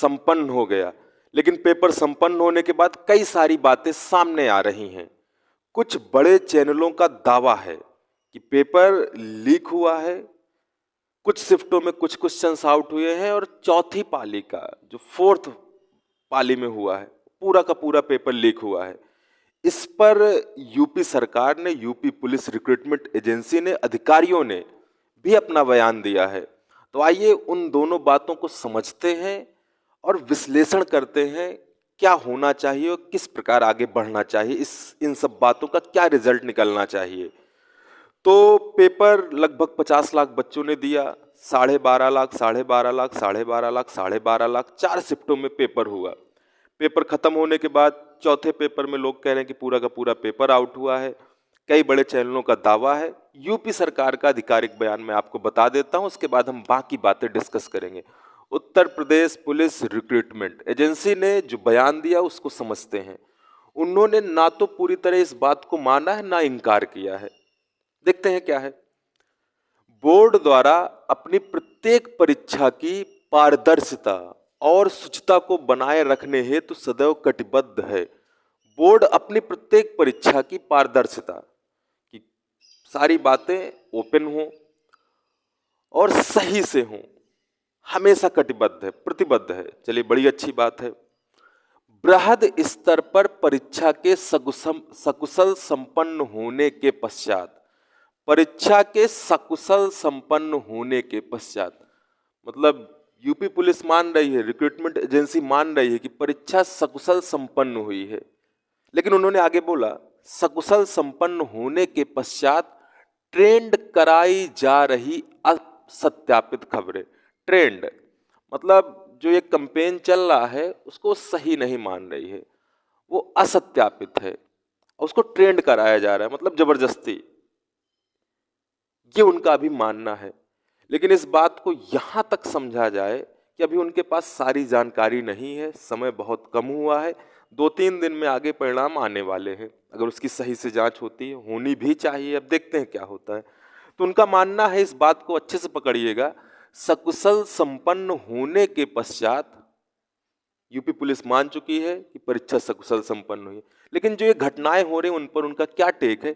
संपन्न हो गया। लेकिन पेपर संपन्न होने के बाद कई सारी बातें सामने आ रही हैं। कुछ बड़े चैनलों का दावा है कि पेपर लीक हुआ है, कुछ शिफ्टों में कुछ क्वेश्चंस आउट हुए हैं और चौथी पाली का जो फोर्थ पाली में हुआ है पूरा का पूरा पेपर लीक हुआ है। इस पर यूपी सरकार ने, यूपी पुलिस रिक्रूटमेंट एजेंसी ने, अधिकारियों ने भी अपना बयान दिया है। तो आइए उन दोनों बातों को समझते हैं और विश्लेषण करते हैं क्या होना चाहिए और किस प्रकार आगे बढ़ना चाहिए, इन सब बातों का क्या रिजल्ट निकलना चाहिए। तो पेपर लगभग 50 लाख बच्चों ने दिया, 12.5 लाख, 12.5 लाख, 12.5 लाख, 12.5 लाख 4 शिफ्टों में पेपर हुआ। पेपर खत्म होने के बाद चौथे पेपर में लोग कह रहे हैं कि पूरा का पूरा पेपर आउट हुआ है। कई बड़े चैनलों का दावा है। यूपी सरकार का आधिकारिक बयान मैं आपको बता देता हूं, उसके बाद हम बाकी बातें डिस्कस करेंगे। Uttar Pradesh police recruitment agency ने जो बयान दिया उसको समझते हैं। उन्होंने ना तो पूरी तरह इस बात को माना है ना इनकार किया है। देखते हैं क्या है। बोर्ड द्वारा अपनी प्रत्येक परीक्षा की पारदर्शिता और शुचिता को बनाए रखने हेतु सदैव कटिबद्ध है। बोर्ड अपनी प्रत्येक परीक्षा की पारदर्शिता की सारी बातें ओपन हों और सही से हों, हमेशा कटिबद्ध है, प्रतिबद्ध है। चलिए, बड़ी अच्छी बात है। बृहद स्तर पर परीक्षा के सकुशल संपन्न होने के पश्चात, परीक्षा के सकुशल संपन्न होने के पश्चात मतलब यूपी पुलिस मान रही है, रिक्रूटमेंट एजेंसी मान रही है कि परीक्षा सकुशल संपन्न हुई है। लेकिन उन्होंने आगे बोला सकुशल संपन्न होने के पश्चात ट्रेंड कराई जा रही असत्यापित खबरें। ट्रेंड मतलब जो ये कैंपेन चल रहा है उसको सही नहीं मान रही है, वो असत्यापित है और उसको ट्रेंड कराया जा रहा है, मतलब जबरदस्ती। ये उनका भी मानना है। लेकिन इस बात को यहां तक समझा जाए कि अभी उनके पास सारी जानकारी नहीं है, समय बहुत कम हुआ है, 2-3 दिन में आगे परिणाम आने वाले हैं। अगर उसकी सही से जांच होती है, होनी भी चाहिए, अब देखते हैं क्या होता है। तो उनका मानना है, इस बात को अच्छे से पकड़िएगा, सकुशल संपन्न होने के पश्चात यूपी पुलिस मान चुकी है कि परीक्षा सकुशल संपन्न हुई। लेकिन जो ये घटनाएं हो रही उन पर उनका क्या टेक है?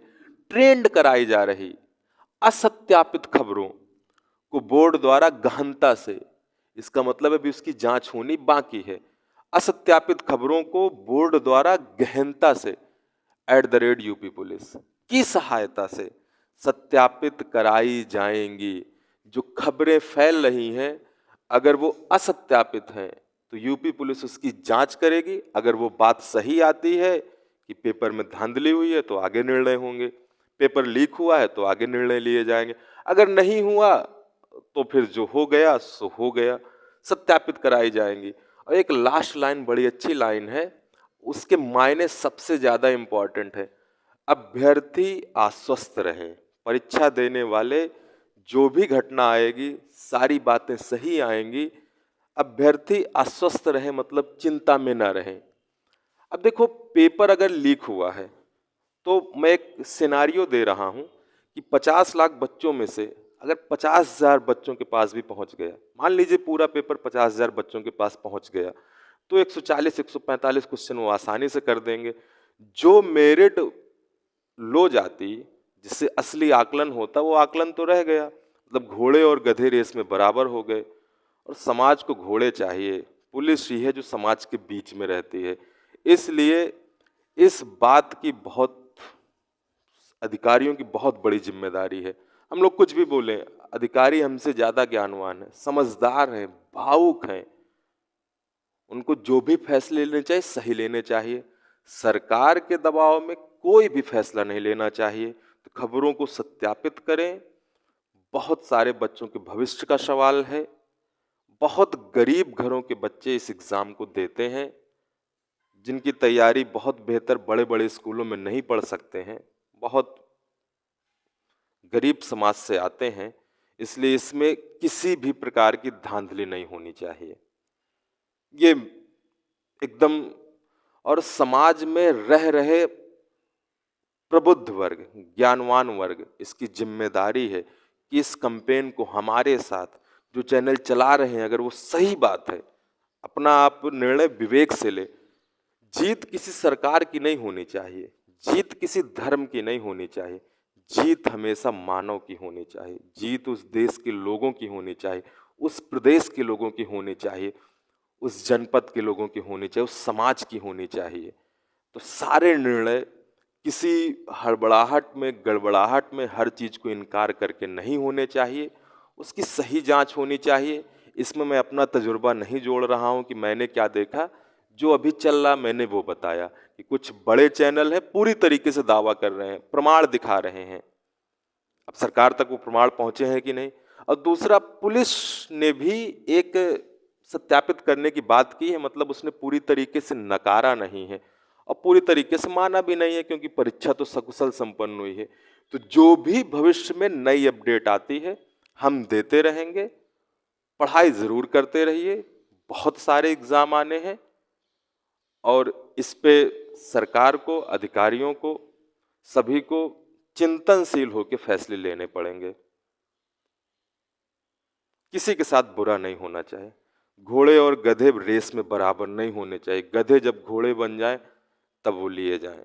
ट्रेंड कराई जा रही असत्यापित खबरों को बोर्ड द्वारा गहनता से, इसका मतलब अभी उसकी जांच होनी बाकी है, असत्यापित खबरों को बोर्ड द्वारा गहनता से यूपी पुलिस की सहायता से सत्यापित कराई जाएंगी। जो खबरें फैल रही हैं अगर वो असत्यापित हैं तो यूपी पुलिस उसकी जांच करेगी। अगर वो बात सही आती है कि पेपर में धांधली हुई है तो आगे निर्णय होंगे, पेपर लीक हुआ है तो आगे निर्णय लिए जाएंगे, अगर नहीं हुआ तो फिर जो हो गया सो हो गया, सत्यापित कराई जाएंगी। और एक लास्ट लाइन बड़ी अच्छी लाइन है, उसके मायने सबसे ज्यादा इंपॉर्टेंट है। अभ्यर्थी आश्वस्त रहे, परीक्षा देने वाले जो भी घटना आएगी सारी बातें सही आएंगी। अभ्यर्थी आश्वस्त रहे मतलब चिंता में ना रहे। अब देखो, पेपर अगर लीक हुआ है तो मैं एक सिनारियो दे रहा हूं कि 50 लाख बच्चों में से अगर 50,000 बच्चों के पास भी पहुंच गया, मान लीजिए पूरा पेपर 50,000 बच्चों के पास पहुंच गया, तो 140-145 क्वेश्चन वो आसानी से कर देंगे। जो मेरिट लो जाती, जिससे असली आकलन होता, वो आकलन तो रह गया, मतलब घोड़े और गधे रेस में बराबर हो गए। और समाज को घोड़े चाहिए, पुलिस ही है जो समाज के बीच में रहती है। इसलिए इस बात की बहुत, अधिकारियों की बहुत बड़ी जिम्मेदारी है। हम लोग कुछ भी बोले, अधिकारी हमसे ज्यादा ज्ञानवान है, समझदार हैं, भावुक हैं, उनको जो भी फैसले लेने चाहिए सही लेने चाहिए। सरकार के दबाव में कोई भी फैसला नहीं लेना चाहिए। तो खबरों को सत्यापित करें। बहुत सारे बच्चों के भविष्य का सवाल है। बहुत गरीब घरों के बच्चे इस एग्जाम को देते हैं, जिनकी तैयारी बहुत बेहतर बड़े बड़े स्कूलों में नहीं पढ़ सकते हैं, बहुत गरीब समाज से आते हैं। इसलिए इसमें किसी भी प्रकार की धांधली नहीं होनी चाहिए। ये एकदम, और समाज में रह रहे प्रबुद्ध वर्ग, ज्ञानवान वर्ग, इसकी जिम्मेदारी है कि इस कैंपेन को हमारे साथ जो चैनल चला रहे हैं, अगर वो सही बात है अपना आप निर्णय विवेक से ले। जीत किसी सरकार की नहीं होनी चाहिए, जीत किसी धर्म की नहीं होनी चाहिए, जीत हमेशा मानव की होनी चाहिए, जीत उस देश के लोगों की होनी चाहिए, उस प्रदेश के लोगों की होनी चाहिए, उस जनपद के लोगों की होनी चाहिए, उस समाज की होनी चाहिए। तो सारे निर्णय किसी हड़बड़ाहट में, गड़बड़ाहट में हर चीज को इनकार करके नहीं होने चाहिए, उसकी सही जांच होनी चाहिए। इसमें मैं अपना तजुर्बा नहीं जोड़ रहा हूं कि मैंने क्या देखा, जो अभी चल रहा मैंने वो बताया कि कुछ बड़े चैनल हैं पूरी तरीके से दावा कर रहे हैं, प्रमाण दिखा रहे हैं। अब सरकार तक वो प्रमाण पहुंचे हैं कि नहीं। और दूसरा, पुलिस ने भी एक सत्यापित करने की बात की है, मतलब उसने पूरी तरीके से नकारा नहीं है और पूरी तरीके से माना भी नहीं है, क्योंकि परीक्षा तो सकुशल संपन्न हुई है। तो जो भी भविष्य में नई अपडेट आती है हम देते रहेंगे। पढ़ाई जरूर करते रहिए, बहुत सारे एग्जाम आने हैं और इस पे सरकार को, अधिकारियों को, सभी को चिंतनशील होकर फैसले लेने पड़ेंगे। किसी के साथ बुरा नहीं होना चाहिए। घोड़े और गधे रेस में बराबर नहीं होने चाहिए, गधे जब घोड़े बन जाए तब वो लिए जाएं।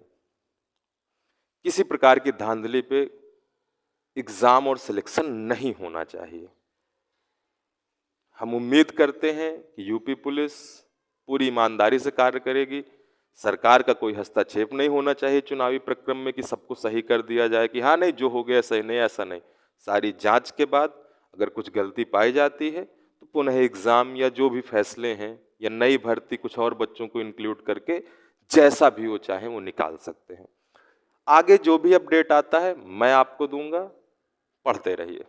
किसी प्रकार की धांधली पे एग्जाम और सिलेक्शन नहीं होना चाहिए। हम उम्मीद करते हैं कि यूपी पुलिस पूरी ईमानदारी से कार्य करेगी। सरकार का कोई हस्तक्षेप नहीं होना चाहिए चुनावी प्रक्रम में कि सबको सही कर दिया जाए कि हाँ नहीं जो हो गया सही नहीं, ऐसा नहीं। सारी जांच के बाद अगर कुछ गलती पाई जाती है तो पुनः एग्जाम या जो भी फैसले हैं या नई भर्ती कुछ और बच्चों को इंक्लूड करके जैसा भी वो चाहे वो निकाल सकते हैं। आगे जो भी अपडेट आता है मैं आपको दूंगा, पढ़ते रहिए।